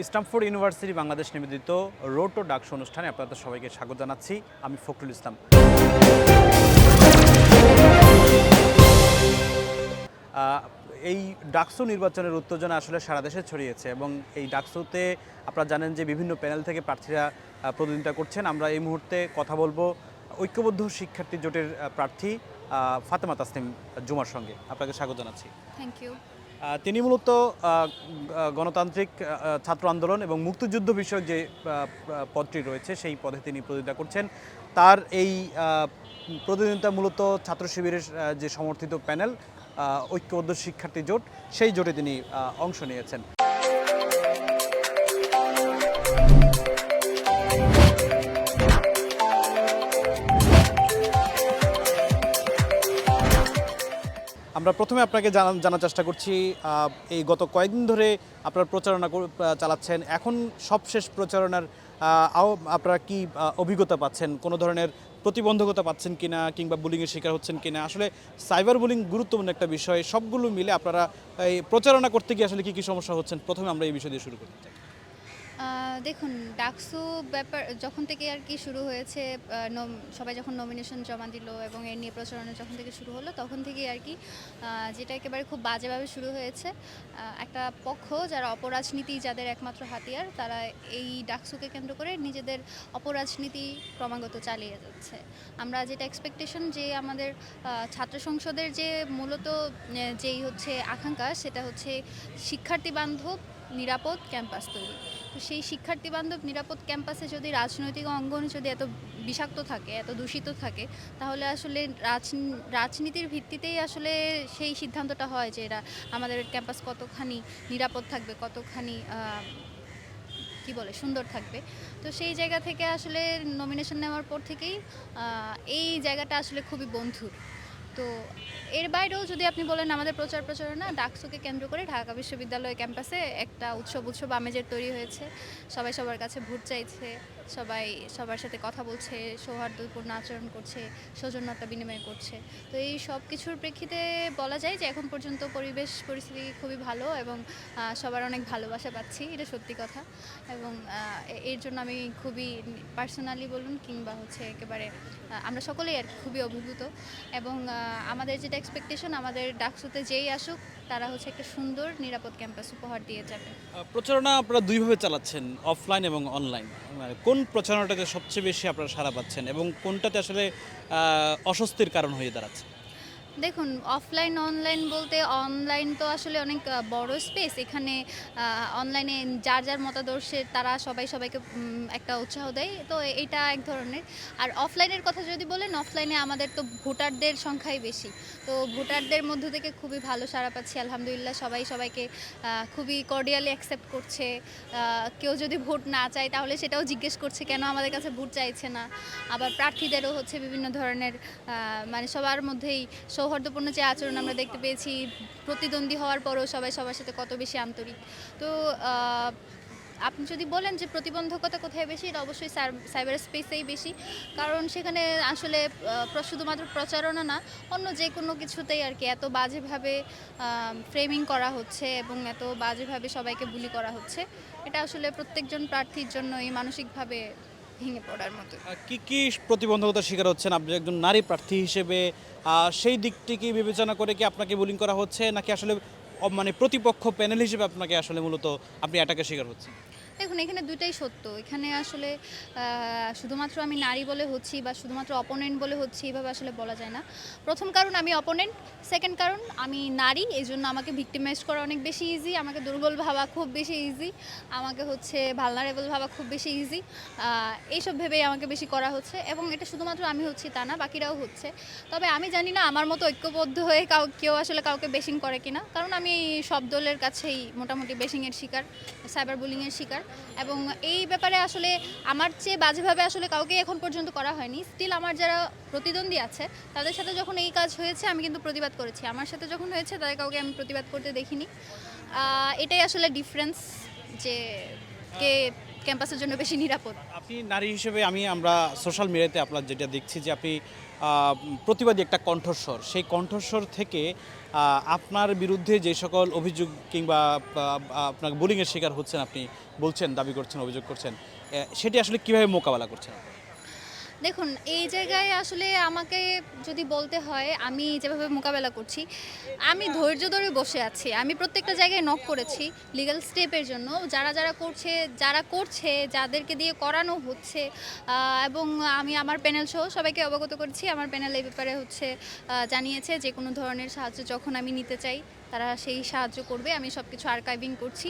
Stamford university Bangladesh নিবেদিত road two DUCSU অনুষ্ঠানে আপনাদের সবাইকে স্বাগত জানাচ্ছি। আমি ফখরুল ইসলাম। এই ডাকসু নির্বাচনের উত্তেজনা আসলে সারা দেশে ছড়িয়েছে এবং এই ডাকসুতে আপনারা জানেন যে বিভিন্ন প্যানেল থেকে প্রার্থীরা প্রতিদ্বন্দ্বিতা করছেন। আমরা এই মুহূর্তে কথা বলবো ঐক্যবদ্ধ শিক্ষার্থী জোটের প্রার্থী ফাতেমা তাসনিম জুমার সঙ্গে। আপনাকে স্বাগত জানাচ্ছি। Thank you. তিনি মূলত গণতান্ত্রিক ছাত্র আন্দোলন এবং মুক্তিযুদ্ধ বিষয়ক যে পদটি রয়েছে সেই পদে তিনি প্রতিদ্বন্দ্বিতা করছেন। তার এই প্রতিদ্বন্দ্বিতা মূলত ছাত্র শিবিরের যে সমর্থিত প্যানেল ঐক্যবদ্ধ শিক্ষার্থী জোট, সেই জোটে তিনি অংশ নিয়েছেন। আমরা প্রথমে আপনাকে জানার চেষ্টা করছি, এই গত কয়েকদিন ধরে আপনারা প্রচারণা চালাচ্ছেন। এখন সবশেষ প্রচারণার আপনারা কি অভিজ্ঞতা পাচ্ছেন? কোনো ধরনের প্রতিবন্ধকতা পাচ্ছেন কিনা, কিংবা বুলিংয়ের শিকার হচ্ছেন কিনা? আসলে সাইবার বুলিং গুরুত্বপূর্ণ একটা বিষয়। সবগুলো মিলে আপনারা এই প্রচারণা করতে গিয়ে আসলে কী সমস্যা হচ্ছেন, প্রথমে আমরা এই বিষয় দিয়ে শুরু করতে চাই। দেখুন, ডাকসু ব্যাপার যখন থেকে আর কি শুরু হয়েছে, সবাই যখন নমিনেশন জমা দিল এবং এর নিয়ে প্রচারণা যখন থেকে শুরু হলো তখন থেকেই আর কি যেটা একেবারে খুব বাজেভাবে শুরু হয়েছে। একটা পক্ষ যারা অপরাজনীতি, যাদের একমাত্র হাতিয়ার, তারা এই ডাকসুকে কেন্দ্র করে নিজেদের অপরাজনীতি ক্রমাগত চালিয়ে যাচ্ছে। আমরা যেটা এক্সপেকটেশন যে আমাদের ছাত্র সংসদের যে মূলত যেই হচ্ছে আকাঙ্ক্ষা, সেটা হচ্ছে শিক্ষার্থী বান্ধব নিরাপদ ক্যাম্পাস তৈরি। তো সেই শিক্ষার্থী বান্ধব নিরাপদ ক্যাম্পাসে যদি রাজনৈতিক অঙ্গন যদি এত বিষাক্ত থাকে, এত দূষিত থাকে, তাহলে আসলে রাজনীতির ভিত্তিতেই আসলে সেই সিদ্ধান্তটা হয় যে এরা আমাদের ক্যাম্পাস কতখানি নিরাপদ থাকবে, কতখানি সুন্দর থাকবে। তো সেই জায়গা থেকে আসলে নমিনেশন নেওয়ার পর থেকেই এই জায়গাটা আসলে খুবই বন্ধুর। তো এর বাইরেও যদি আপনি বলেন, আমাদের প্রচারণা ডাকসুকে কেন্দ্র করে ঢাকা বিশ্ববিদ্যালয় ক্যাম্পাসে একটা উৎসব আমেজের তৈরি হয়েছে। সবাই সবার কাছে ভোট চাইছে, সবাই সবার সাথে কথা বলছে, সৌহার্দ্যপূর্ণ আচরণ করছে, সৌজন্যতা বিনিময় করছে। তো এই সব কিছুর প্রেক্ষিতে বলা যায় যে এখন পর্যন্ত পরিস্থিতি খুবই ভালো এবং সবার অনেক ভালোবাসা পাচ্ছি, এটা সত্যি কথা। এবং এর জন্য আমি খুবই পার্সোনালি বলুন কিংবা একেবারে আমরা সকলেই আর খুবই অভিভূত। এবং আমাদের যেটা এক্সপেকটেশন, আমাদের ডাকসুতে যেই আসুক তারা একটা সুন্দর নিরাপদ ক্যাম্পাস উপহার দিয়ে যাবে। প্রচারণা আপনারা দুইভাবে চালাচ্ছেন, অফলাইন এবং অনলাইন। কোন প্রচারণাটাতে সবচেয়ে বেশি আপনারা সাড়া পাচ্ছেন এবং কোনটাতে আসলে অস্বস্তির কারণ হয়ে দাঁড়াচ্ছে? দেখুন, অফলাইন অনলাইন বলতে, অনলাইন তো আসলে অনেক বড় স্পেস। এখানে অনলাইনে যার মতাদর্শের তারা সবাইকে একটা উৎসাহ দেয়, তো এটা এক ধরনের। আর অফলাইনের কথা যদি বলেন, অফলাইনে আমাদের তো ভোটারদের সংখ্যাই বেশি। তো ভোটারদের মধ্য থেকে খুবই ভালো সাড়া পাচ্ছি, আলহামদুলিল্লাহ। সবাইকে খুবই কর্ডিয়ালি অ্যাকসেপ্ট করছে। কেউ যদি ভোট না চায় তাহলে সেটাও জিজ্ঞেস করছে কেন আমাদের কাছে ভোট চাইছে না। আবার প্রার্থীদেরও বিভিন্ন ধরনের সবার মধ্যেই সৌহার্দ্যপূর্ণ যে আচরণ আমরা দেখতে পেয়েছি, প্রতিদ্বন্দ্বী হওয়ার পরও সবাই সবার সাথে কত বেশি আন্তরিক। তো আপনি যদি বলেন যে প্রতিবন্ধকতা কোথায় বেশি, এটা অবশ্যই সাইবার স্পেসেই বেশি। কারণ সেখানে আসলে শুধুমাত্র প্রচারণা না, অন্য যে কোনো কিছুতেই আর কি এত বাজেভাবে ফ্রেমিং করা হচ্ছে এবং এত বাজেভাবে সবাইকে বুলি করা হচ্ছে, এটা আসলে প্রত্যেকজন প্রার্থীর জন্যই মানসিকভাবে ভেঙে পড়ার মতো। কি প্রতিবন্ধকতার শিকার হচ্ছেন আপনি একজন নারী প্রার্থী হিসেবে? সেই দিকটি কি বিবেচনা করে কি আপনাকে বুলিং করা হচ্ছে, নাকি আসলে প্রতিপক্ষ প্যানেল হিসেবে আপনাকে আসলে মূলত আপনি অ্যাটাকের শিকার হচ্ছেন? দেখুন, এখানে দুইটাই সত্য। এখানে আসলে শুধুমাত্র আমি নারী বলে হচ্ছি বা শুধুমাত্র অপোনেন্ট বলে হচ্ছি, এভাবে আসলে বলা যায় না। প্রথম কারণ, আমি অপোনেন্ট। সেকেন্ড কারণ, আমি নারী, এই জন্য আমাকে ভিক্টিমাইজ করা অনেক বেশি ইজি, আমাকে দুর্বল ভাবা খুব বেশি ইজি, আমাকে ভালনারেবল ভাবা খুব বেশি ইজি। এইসব ভেবেই আমাকে বেশি করা হচ্ছে এবং এটা শুধুমাত্র আমি হচ্ছি তা না, বাকিরাও হচ্ছে। তবে আমি জানি না আমার মতো ঐক্যবদ্ধ হয়ে কেউ আসলে কাউকে বেশিং করে কিনা, কারণ আমি সব দলের কাছেই মোটামুটি বেশিংয়ের শিকার, সাইবার বুলিংয়ের শিকার। এবং এই ব্যাপারে আসলে আমার চেয়ে বাজেভাবে আসলে কাউকে এখন পর্যন্ত করা হয়নি। স্টিল আমার যারা প্রতিদ্বন্দ্বী আছে তাদের সাথে যখন এই কাজ হয়েছে আমি কিন্তু প্রতিবাদ করেছি, আমার সাথে যখন হয়েছে তাদের কাউকে আমি প্রতিবাদ করতে দেখিনি। এটাই আসলে ডিফারেন্স, যে কে ক্যাম্পাসের জন্য বেশি নিরাপদ। আপনি নারী হিসেবে আমরা সোশ্যাল মিডিয়াতে আপনার যেটা দেখছি যে আপনি প্রতিবাদী একটা কণ্ঠস্বর, সেই কণ্ঠস্বর থেকে আপনার বিরুদ্ধে যে সকল অভিযোগ কিংবা আপনার বুলিংয়ের শিকার হচ্ছেন, আপনি বলছেন, দাবি করছেন, অভিযোগ করছেন, সেটি আসলে কিভাবে মোকাবেলা করছেন? দেখুন, এই জায়গায় আসলে আমাকে যদি বলতে হয় আমি যেভাবে মোকাবেলা করছি, আমি ধৈর্য ধরে বসে আছি। আমি প্রত্যেকটা জায়গায় নক করেছি লিগ্যাল স্টেপের জন্য। যারা করছে, যাদেরকে দিয়ে করানো হচ্ছে, এবং আমি আমার প্যানেল সহ সবাইকে অবগত করেছি। আমার প্যানেল এই ব্যাপারে জানিয়েছে যে কোনো ধরনের সাহায্য যখন আমি নিতে চাই তারা সেই সাহায্য করবে। আমি সব কিছু আর্কাইভিং করছি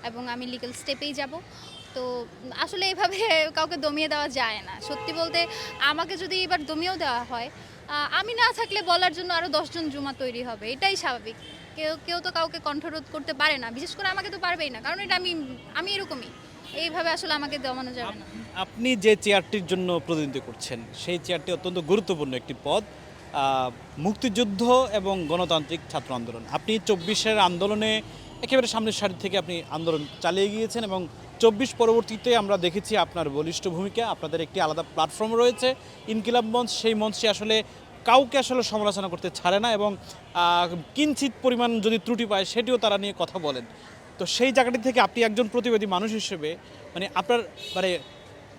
এবং আমি লিগ্যাল স্টেপেই যাব। তো আসলে এভাবে কাউকে দমিয়ে দেওয়া যায় না। সত্যি বলতে আমাকে যদি এবার দমিয়েও দেওয়া হয়, আমি না থাকলে বলার জন্য আরও 10 জন জুমা তৈরি হবে, এটাই স্বাভাবিক। কেউ কেউ তো কাউকে কণ্ঠরোধ করতে পারে না, বিশেষ করে আমাকে তো পারবেই না, কারণ এটা আমি এরকমই। এইভাবে আসলে আমাকে দমানো যাবে না। আপনি যে চেয়ারটির জন্য প্রতিনিধিত্ব করছেন, সেই চেয়ারটি অত্যন্ত গুরুত্বপূর্ণ একটি পদ, মুক্তিযুদ্ধ এবং গণতান্ত্রিক ছাত্র আন্দোলন। আপনি 24-এর আন্দোলনে একেবারে সামনের সারি থেকে আপনি আন্দোলন চালিয়ে গিয়েছেন এবং 24 পরবর্তীতে আমরা দেখেছি আপনার বলিষ্ঠ ভূমিকা। আপনাদের একটি আলাদা প্ল্যাটফর্ম রয়েছে, ইনকিলাব মঞ্চ। সেই মঞ্চে আসলে কাউকে আসলে সমালোচনা করতে ছাড়ে না এবং কিঞ্চিত পরিমাণ যদি ত্রুটি পায় সেটিও তারা নিয়ে কথা বলেন। তো সেই জায়গাটি থেকে আপনি একজন প্রতিবাদী মানুষ হিসেবে আপনার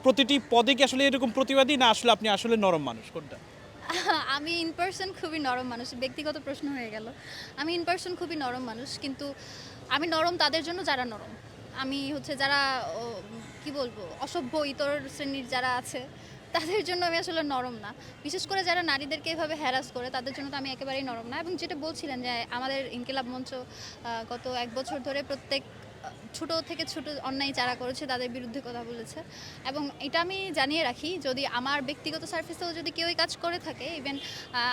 প্রতিটি পদে কি আসলে এরকম প্রতিবাদী, না আসলে আপনি আসলে নরম মানুষ, কোনটা? আমি ইন পার্সন খুবই নরম মানুষ। ব্যক্তিগত প্রশ্ন হয়ে গেল। আমি ইন পার্সন খুবই নরম মানুষ, কিন্তু আমি নরম তাদের জন্য যারা নরম। আমি যারা কি বলবো, অসভ্য ইতর শ্রেণীর যারা আছে তাদের জন্য আমি আসলে নরম না। বিশেষ করে যারা নারীদেরকে এভাবে হ্যারাস করে তাদের জন্য তো আমি একেবারেই নরম না। এবং যেটা বলছিলেন যে আমাদের ইনকিলাব মঞ্চ গত 1 বছর ধরে প্রত্যেক ছোট থেকে ছোট অন্যায় যারা করেছে তাদের বিরুদ্ধে কথা বলেছে। এবং এটা আমি জানিয়ে রাখি, যদি আমার ব্যক্তিগত সার্ফেসেও যদি কেউ এই কাজ করে থাকে, ইভেন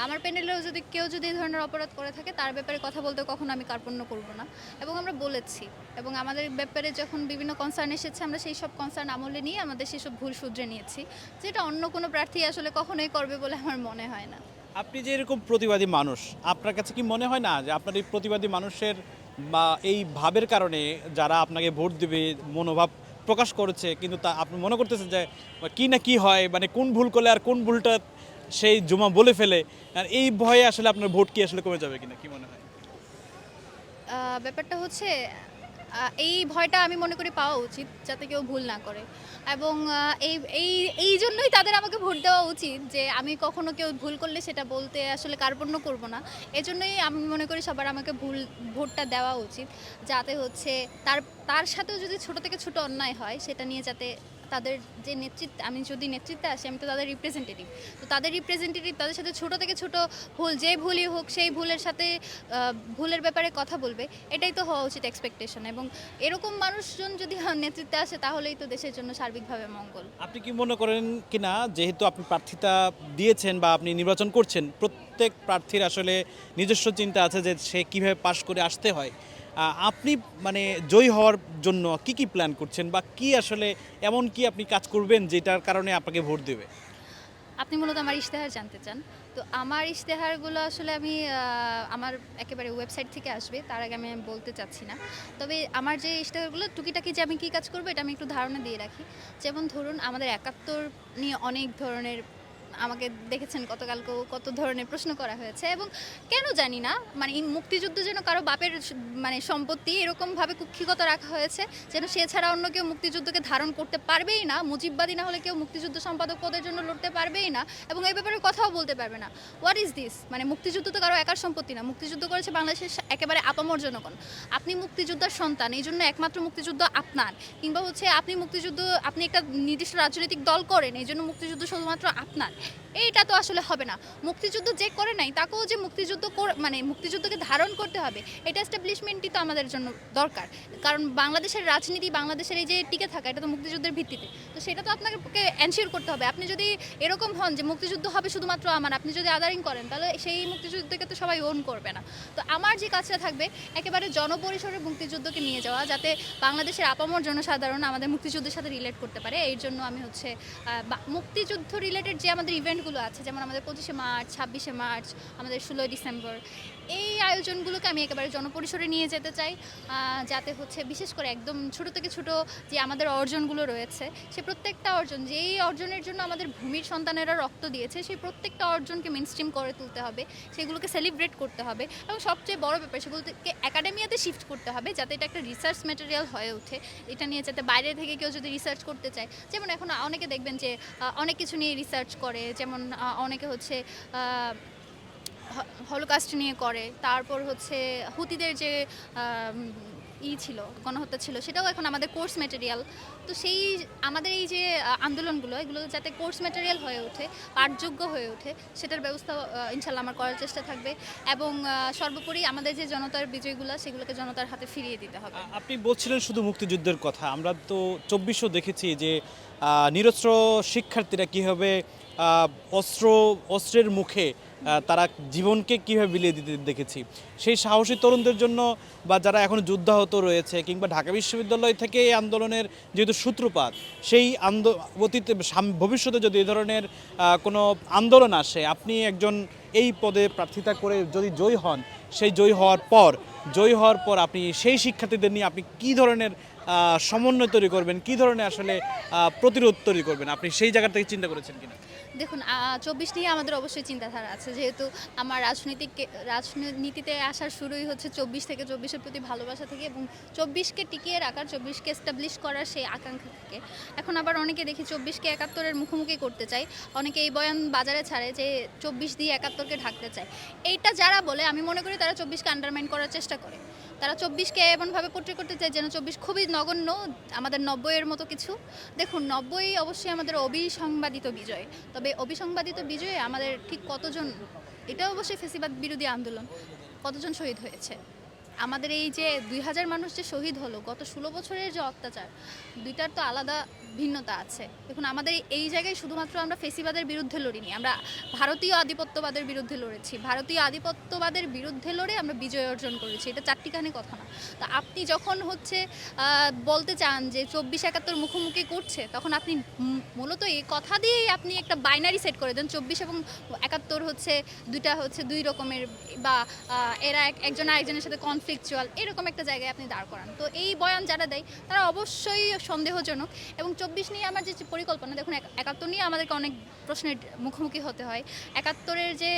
আমার প্যানেলেও যদি কেউ এই ধরনের অপরাধ করে থাকে, তার ব্যাপারে কথা বলতে কখনো আমি কার্পণ্য করব না। এবং আমরা বলেছি, এবং আমাদের ব্যাপারে যখন বিভিন্ন কনসার্ন এসেছে আমরা সেই সব কনসার্ন আমলে নিয়ে আমাদের সেই সব ভুল শুধরে নিয়েছি, যেটা অন্য কোনো প্রার্থী আসলে কখনোই করবে বলে আমার মনে হয় না। আপনি যে এরকম প্রতিবাদী মানুষ, আপনার কাছে কি মনে হয় না যে আপনার এই প্রতিবাদী মানুষের বা এই ভাবের কারণে যারা আপনাকে ভোট দেবে মনোভাব প্রকাশ করেছে, কিন্তু তা আপনি মনে করতেছেন যে কি না কি হয়, কোন ভুল করলে আর কোন ভুলটা সেই জমা বলে ফেলে, আর এই ভয়ে আসলে আপনার ভোট কি আসলে কমে যাবে কিনা, কি মনে হয়? ব্যাপারটা এই ভয়টা আমি মনে করি পাওয়া উচিত, যাতে কেউ ভুল না করে। এবং এই এই এই জন্যই তাদের আমাকে ভোট দেওয়া উচিত, যে আমি কখনো কেউ ভুল করলে সেটা বলতে আসলে কার্পণ্য করব না। এজন্যই আমি মনে করি সবার আমাকে ভোটটা দেওয়া উচিত, যাতে তার তার সাথেও যদি ছোট থেকে ছোট অন্যায় হয় সেটা নিয়ে যাতে তাদের যে আমি যদি নেতৃত্বে আসি, আমি তো তাদের রিপ্রেজেন্টেটিভ। তো তাদের রিপ্রেজেন্টেটিভ তাদের সাথে ছোট থেকে ছোট ভুল, যে ভুলই হোক সেই ভুলের সাথে ভুলের ব্যাপারে কথা বলবে, এটাই তো হওয়া উচিত এক্সপেকটেশন। এবং এরকম মানুষজন যদি নেতৃত্বে আসে তাহলেই তো দেশের জন্য সার্বিকভাবে মঙ্গল। আপনি কি মনে করেন কিনা, যেহেতু আপনি প্রার্থিতা দিয়েছেন বা আপনি নির্বাচন করছেন, প্রত্যেক প্রার্থীর আসলে নিজস্ব চিন্তা আছে যে সে কীভাবে পাশ করে আসতে হয়, আপনি জয়ী হওয়ার জন্য কি কি প্ল্যান করছেন, বা কি আসলে এমন কি আপনি কাজ করবেন যেটার কারণে আপনাকে ভোট দেবে? আপনি মূলত আমার ইশতেহার জানতে চান। তো আমার ইশতেহারগুলো আসলে আমি আমার একেবারে ওয়েবসাইট থেকে আসবে, তার আগে আমি বলতে চাচ্ছি না। তবে আমার যে ইশতেহারগুলো টুকিটাকি যে আমি কী কাজ করবো এটা আমি একটু ধারণা দিয়ে রাখি। যেমন ধরুন, আমাদের ৭১ নিয়ে অনেক ধরনের, আমাকে দেখেছেন গতকালকেও কত ধরনের প্রশ্ন করা হয়েছে, এবং কেন জানি না এই মুক্তিযুদ্ধ যেন কারো বাপের সম্পত্তি এরকমভাবে কুক্ষিগত রাখা হয়েছে, যেন সে ছাড়া অন্য কেউ মুক্তিযুদ্ধকে ধারণ করতে পারবেই না, মুজিববাদী না হলে কেউ মুক্তিযুদ্ধ সম্পাদক পদের জন্য লড়তে পারবেই না, এবং এই ব্যাপারে কথাও বলতে পারবে না। What is this? মুক্তিযুদ্ধ তো কারো একার সম্পত্তি না, মুক্তিযুদ্ধ করেছে বাংলাদেশের একেবারে আপামর জনগণ। আপনি মুক্তিযোদ্ধার সন্তান, এই জন্য একমাত্র মুক্তিযুদ্ধ আপনার, কিংবা আপনি একটা নির্দিষ্ট রাজনৈতিক দল করেন, এই জন্য মুক্তিযুদ্ধ শুধুমাত্র আপনার, এইটা তো আসলে হবে না। মুক্তিযুদ্ধ যে করে নাই তাকেও যে মুক্তিযুদ্ধকে ধারণ করতে হবে, এটা এস্টাবলিশমেন্টই তো আমাদের জন্য দরকার। কারণ বাংলাদেশের রাজনীতি, বাংলাদেশের এই যে টিকে থাকা, এটা তো মুক্তিযুদ্ধের ভিত্তিতে। তো সেটা তো আপনাকে এনশিওর করতে হবে। আপনি যদি এরকম হন যে মুক্তিযুদ্ধ হবে শুধুমাত্র আমার, আপনি যদি আদারিং করেন, তাহলে সেই মুক্তিযুদ্ধকে তো সবাই ওন করবে না। তো আমার যে কাজটা থাকবে, একেবারে জনপরিসরে মুক্তিযুদ্ধকে নিয়ে যাওয়া, যাতে বাংলাদেশের আপামর জনসাধারণ আমাদের মুক্তিযুদ্ধের সাথে রিলেট করতে পারে। এর জন্য আমি মুক্তিযুদ্ধ রিলেটেড যে আমাদের ইভেন্টগুলো আছে, যেমন আমাদের 25শে মার্চ, 26শে মার্চ, আমাদের 16ই ডিসেম্বর, এই আয়োজনগুলোকে আমি একেবারে জনপরিসরে নিয়ে যেতে চাই, যাতে হচ্ছে বিশেষ করে একদম ছোট থেকে ছোট যে আমাদের অর্জনগুলো রয়েছে, সে প্রত্যেকটা অর্জন, যেই অর্জনের জন্য আমাদের ভূমির সন্তানেরা রক্ত দিয়েছে, সেই প্রত্যেকটা অর্জনকে মেনস্ট্রিম করে তুলতে হবে, সেগুলোকে সেলিব্রেট করতে হবে, এবং সবচেয়ে বড় ব্যাপার সেগুলোকে একাডেমিয়াতে শিফট করতে হবে, যাতে এটা একটা রিসার্চ ম্যাটেরিয়াল হয়ে ওঠে। এটা নিয়ে যাতে বাইরে থেকে কেউ যদি রিসার্চ করতে চায়, যেমন এখন অনেকে দেখবেন যে অনেক কিছু নিয়ে রিসার্চ করে, যেমন অনেকে হচ্ছে হলোকাস্ট নিয়ে করে, তারপর হচ্ছে হুতিদের যে ছিল, গণহত্যা ছিল, সেটাও এখন আমাদের কোর্স ম্যাটেরিয়াল। তো সেই আমাদের এই যে আন্দোলনগুলো, এগুলো যাতে কোর্স ম্যাটেরিয়াল হয়ে ওঠে, পাঠযোগ্য হয়ে ওঠে, সেটার ব্যবস্থা ইনশাল্লাহ আমার করার চেষ্টা থাকবে। এবং সর্বোপরি আমাদের যে জনতার বিজয়গুলো, সেগুলোকে জনতার হাতে ফিরিয়ে দিতে হবে। আপনি বলছিলেন শুধু মুক্তিযুদ্ধের কথা, আমরা তো 2400 দেখেছি যে নিরস্ত্র শিক্ষার্থীরা কীভাবে অস্ত্রের মুখে তারা জীবনকে কীভাবে বিলিয়ে দিতে দেখেছি। সেই সাহসী তরুণদের জন্য, বা যারা এখন যুদ্ধাহত রয়েছে, কিংবা ঢাকা বিশ্ববিদ্যালয় থেকে এই আন্দোলনের যেহেতু সূত্রপাত, সেই অতীতে ভবিষ্যতে যদি এই ধরনের কোনো আন্দোলন আসে, আপনি একজন এই পদে প্রার্থিতা করে যদি জয়ী হন, সেই জয়ী হওয়ার পর আপনি সেই শিক্ষার্থীদের নিয়ে আপনি কী ধরনের সমন্বয় তৈরি করবেন, কী ধরনের আসলে প্রতিরোধ তৈরি করবেন, আপনি সেই জায়গা থেকে চিন্তা করেছেন কিনা? দেখুন, 24 নিয়ে আমাদের অবশ্যই চিন্তাধারা আছে, যেহেতু আমার রাজনীতিতে আসার শুরুই হচ্ছে 24 থেকে, 24-এর প্রতি ভালোবাসা থেকে, এবং 24-কে টিকিয়ে রাখার, 24-কে এস্টাবলিশ করার সেই আকাঙ্ক্ষা থেকে। এখন আবার অনেকে দেখি 24-কে 71-এর মুখোমুখি করতে চায়, অনেকে এই বয়ান বাজারে ছাড়ে যে 24 দিয়ে 71-কে ঢাকতে চায়। এইটা যারা বলে, আমি মনে করি তারা 24-কে আন্ডারমাইন করার চেষ্টা করে। তারা 24-কে এমনভাবে পোট্রে করতে চায় যেন 24 খুবই নগণ্য, আমাদের 90-এর মতো কিছু। দেখুন, 90 অবশ্যই আমাদের অবিসংবাদিত বিজয়, তবে অবিসংবাদিত বিজয়ে আমাদের ঠিক কতজন, এটা অবশ্যই ফেসিবাদ বিরোধী আন্দোলন, কতজন শহীদ হয়েছে। আমাদের এই যে 2000 মানুষ যে শহীদ হলো, গত 16 বছরের যে অত্যাচার, দুইটার তো আলাদা ভিন্নতা আছে। দেখুন, আমাদের এই জায়গায় শুধুমাত্র আমরা ফেসিবাদের বিরুদ্ধে লড়িনি, আমরা ভারতীয় আধিপত্যবাদের বিরুদ্ধে লড়েছি। ভারতীয় আধিপত্যবাদের বিরুদ্ধে লড়ে আমরা বিজয় অর্জন করেছি, এটা চারটিখানি কথা না। তো আপনি যখন হচ্ছে বলতে চান যে 24-71 মুখোমুখি করছে, তখন আপনি মূলত এই কথা দিয়েই আপনি একটা বাইনারি সেট করে দেন, 24 এবং 71 হচ্ছে দুইটা হচ্ছে দুই রকমের, বা এরা একজন আরেকজনের সাথে কনফ্লিকচুয়াল, এরকম একটা জায়গায় আপনি দাঁড় করান। তো এই বয়ান যারা দেয় তারা অবশ্যই সন্দেহজনক। এবং 24 নিয়ে আমার যে পরিকল্পনা, দেখুন 71 নিয়ে আমাদেরকে অনেক প্রশ্নের মুখোমুখি হতে হয়। 71-এর যে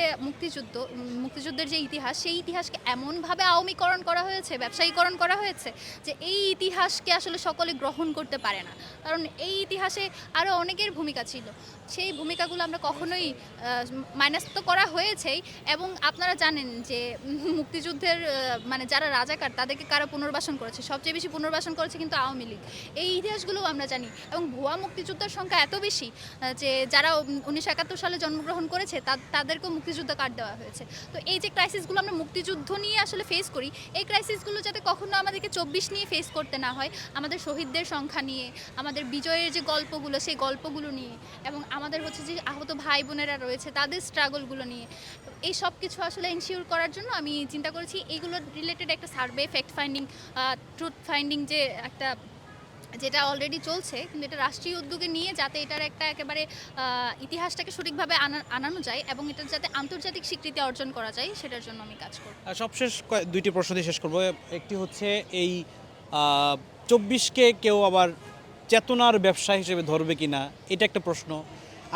মুক্তিযুদ্ধের যে ইতিহাস, সেই ইতিহাসকে এমনভাবে আওয়ামীকরণ করা হয়েছে, ব্যবসায়ীকরণ করা হয়েছে, যে এই ইতিহাসকে আসলে সকলে গ্রহণ করতে পারে না। কারণ এই ইতিহাসে আরও অনেকের ভূমিকা ছিল, সেই ভূমিকাগুলো আমরা কখনোই মাইনাস তো করা হয়েছেই। এবং আপনারা জানেন যে মুক্তিযুদ্ধের মানে যারা রাজাকার, তাদেরকে কারা পুনর্বাসন করেছে, সবচেয়ে বেশি পুনর্বাসন করেছে কিন্তু আওয়ামী লীগ। এই ইতিহাসগুলোও আমরা জানি। এবং ভুয়া মুক্তিযোদ্ধার সংখ্যা এত বেশি যে যারা 1971 সালে জন্মগ্রহণ করেছে তাদেরকেও মুক্তিযুদ্ধ কার্ড দেওয়া হয়েছে। তো এই যে ক্রাইসিসগুলো আমরা মুক্তিযুদ্ধ নিয়ে আসলে ফেস করি, এই ক্রাইসিসগুলো যাতে কখনো আমাদেরকে 24 নিয়ে ফেস করতে না হয়, আমাদের শহীদদের সংখ্যা নিয়ে, আমাদের বিজয়ের যে গল্পগুলো, সেই গল্পগুলো নিয়ে, এবং আমাদের হচ্ছে যে আহত ভাই বোনেরা রয়েছে তাদের স্ট্রাগলগুলো নিয়ে, এই সব কিছু আসলে ইনশিওর করার জন্য আমি চিন্তা করেছি এইগুলো রিলেটেড একটা survey, fact finding, truth finding, যে একটা যেটা অলরেডি চলছে, কিন্তু এটা রাষ্ট্রীয় উদ্যোগে নিয়ে যাতে এটার একটা একেবারে ইতিহাসটাকে সঠিকভাবে আনানো যায়, এবং এটা যাতে আন্তর্জাতিক স্বীকৃতি অর্জন করা যায়, সেটার জন্য আমি কাজ করব। সবশেষ দুইটি প্রশ্ন দিয়ে শেষ করবো। একটি হচ্ছে এই 24-কে কেউ আবার চেতনার ব্যবসা হিসেবে ধরবে কিনা, এটা একটা প্রশ্ন।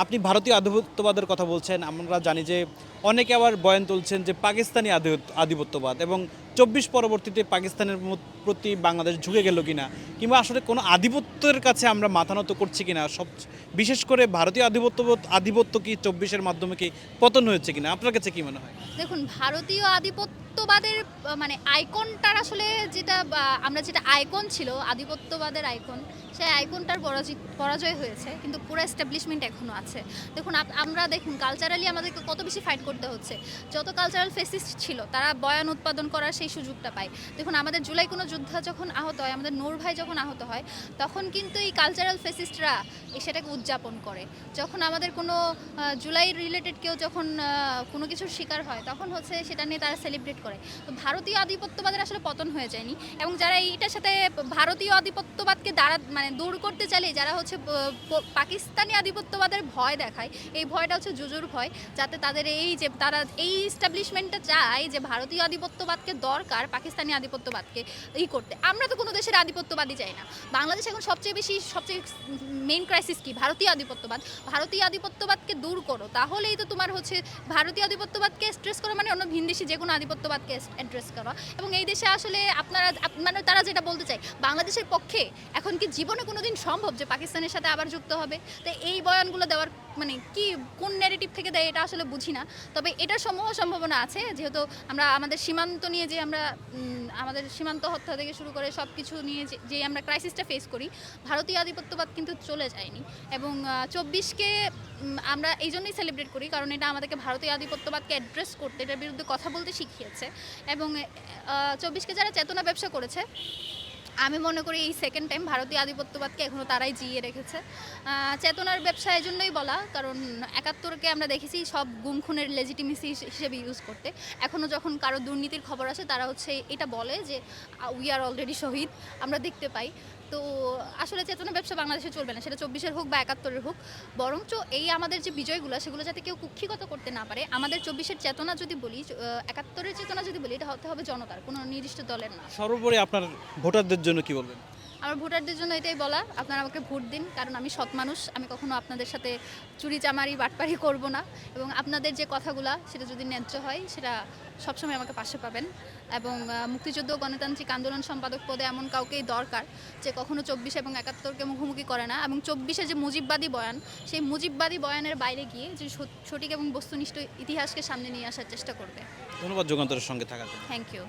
আপনি ভারতীয় আধিপত্যবাদের কথা বলছেন, আমরা জানি যে অনেকে আবার বয়ান তুলছেন যে পাকিস্তানি আধিপত্যবাদ, এবং 24 পরবর্তীতে পাকিস্তানের প্রতি বাংলাদেশ ঝুঁকে গেল কিনা, কিংবা আসলে কোনো আধিপত্যের কাছে আমরা মাথা নত করছি কিনা, বিশেষ করে ভারতীয় আধিপত্য কি 24-এর মাধ্যমে কি পতন হয়েছে কিনা, আপনার কাছে কি মনে হয়? দেখুন, ভারতীয় আধিপত্যবাদের মানে আইকনটার আসলে যেটা আমরা যেটা আইকন ছিল, আধিপত্যবাদের আইকন, সেই আইকনটার পরাজয় হয়েছে, কিন্তু পুরো এস্টাবলিশমেন্ট এখনও আছে। দেখুন, আমরা দেখুন কালচারালি আমাদেরকে কত বেশি ফাইট করতে হচ্ছে। যত কালচারাল ফেসিস্ট ছিল তারা বয়ান উৎপাদন করার সেই সুযোগটা পায়। দেখুন, আমাদের জুলাই কোনো যোদ্ধা যখন আহত হয়, আমাদের নূর ভাই যখন আহত হয়, তখন কিন্তু এই কালচারাল ফেসিস্টরা সেটাকে উদযাপন করে। যখন আমাদের কোনো জুলাই রিলেটেড কেউ যখন কোনো কিছুর শিকার হয়, তখন হচ্ছে সেটা নিয়ে তারা সেলিব্রেট করে। তো ভারতীয় আধিপত্যবাদের আসলে পতন হয়ে যায়নি, এবং যারা এইটার সাথে ভারতীয় আধিপত্যবাদকে মানে দূর করতে চাইলে যারা হচ্ছে পাকিস্তানি আধিপত্যবাদের ভয় দেখায়, এই ভয়টা হচ্ছে জুজুর ভয়, যাতে তাদের এই যে তারা এই ইস্টাবলিশমেন্টটা চায় যে ভারতীয় আধিপত্যবাদকে দরকার পাকিস্তানি আধিপত্যবাদকে করতে। আমরা তো কোনো দেশের আধিপত্যবাদী চাই না। বাংলাদেশ এখন সবচেয়ে মেইন ক্রাইসিস কি? ভারতীয় আধিপত্যবাদ। ভারতীয় আধিপত্যবাদকে দূর করো, তাহলেই তো তোমার হচ্ছে ভারতীয় আধিপত্যবাদকে স্ট্রেস করা মানে অন্য ভিনদেশি যে কোনো আধিপত্যবাদকে অ্যাড্রেস করা। এবং এই দেশে আসলে মানে তারা যেটা বলতে চায়, বাংলাদেশের পক্ষে এখন কি জীবনে কোনোদিন সম্ভব যে পাকিস্তানের সাথে আবার যুক্ত হবে? তো এই বয়ানগুলো দেওয়ার মানে কি কোন ন্যারেটিভ থেকে দেয় এটা আসলে বুঝি না। তবে এটার সম্ভাবনা আছে, যেহেতু আমরা আমাদের সীমান্ত নিয়ে যে আমরা আমাদের সীমান্ত হত্যা থেকে শুরু করে সব কিছু নিয়ে যে আমরা ক্রাইসিসটা ফেস করি, ভারতীয় আধিপত্যবাদ কিন্তু চলে যায়নি। এবং 24কে আমরা এই জন্যই সেলিব্রেট করি, কারণ এটা আমাদেরকে ভারতীয় আধিপত্যবাদকে অ্যাড্রেস করতে, এটার বিরুদ্ধে কথা বলতে শিখিয়েছে। এবং 24কে যারা চেতনা ব্যবসা করেছে, আমি মনে করি এই সেকেন্ড টাইম ভারতীয় আধিপত্যবাদকে এখনও তারাই জিইয়ে রেখেছে। চেতনার ব্যবসা এই জন্যই বলা, কারণ 71কে আমরা দেখেছি সব গুম খুনের লেজিটিমেসি হিসেবে ইউজ করতে। এখনও যখন কারো দুর্নীতির খবর আসে, তারা হচ্ছে এটা বলে যে উই আর অলরেডি শহীদ, আমরা দেখতে পাই। তো আসলে চেতনা ব্যবসা বাংলাদেশে চলবে না, সেটা 24-এর হোক বা 71-এর হোক। বরঞ্চ এই আমাদের যে বিজয়গুলো, সেগুলো যাতে কেউ কুক্ষিগত করতে না পারে। আমাদের 24-এর চেতনা যদি বলি, 71-এর চেতনা যদি বলি, এটা হতে হবে জনতার, কোনো নির্দিষ্ট দলের না। সর্বোপরি আপনার ভোটারদের জন্য কি বলবেন? আমার ভোটারদের জন্য এটাই বলা, আপনারা আমাকে ভোট দিন, কারণ আমি সৎ মানুষ। আমি কখনো আপনাদের সাথে চুরি চামারি বাটপারি করব না। এবং আপনাদের যে কথাগুলো সেটা যদি ন্যায্য হয়, সেটা সবসময় আমাকে পাশে পাবেন। এবং মুক্তিযুদ্ধ ও গণতান্ত্রিক আন্দোলন সম্পাদক পদে এমন কাউকেই দরকার যে কখনো 24 এবং 71কে মুখোমুখি করে না। এবং 24-এ যে মুজিববাদী বয়ান, সেই মুজিববাদী বয়ানের বাইরে গিয়ে যে সঠিক এবং বস্তুনিষ্ঠ ইতিহাসকে সামনে নিয়ে আসার চেষ্টা করবে। ধন্যবাদ যুগান্তরের সঙ্গে থাকার জন্য। Thank you.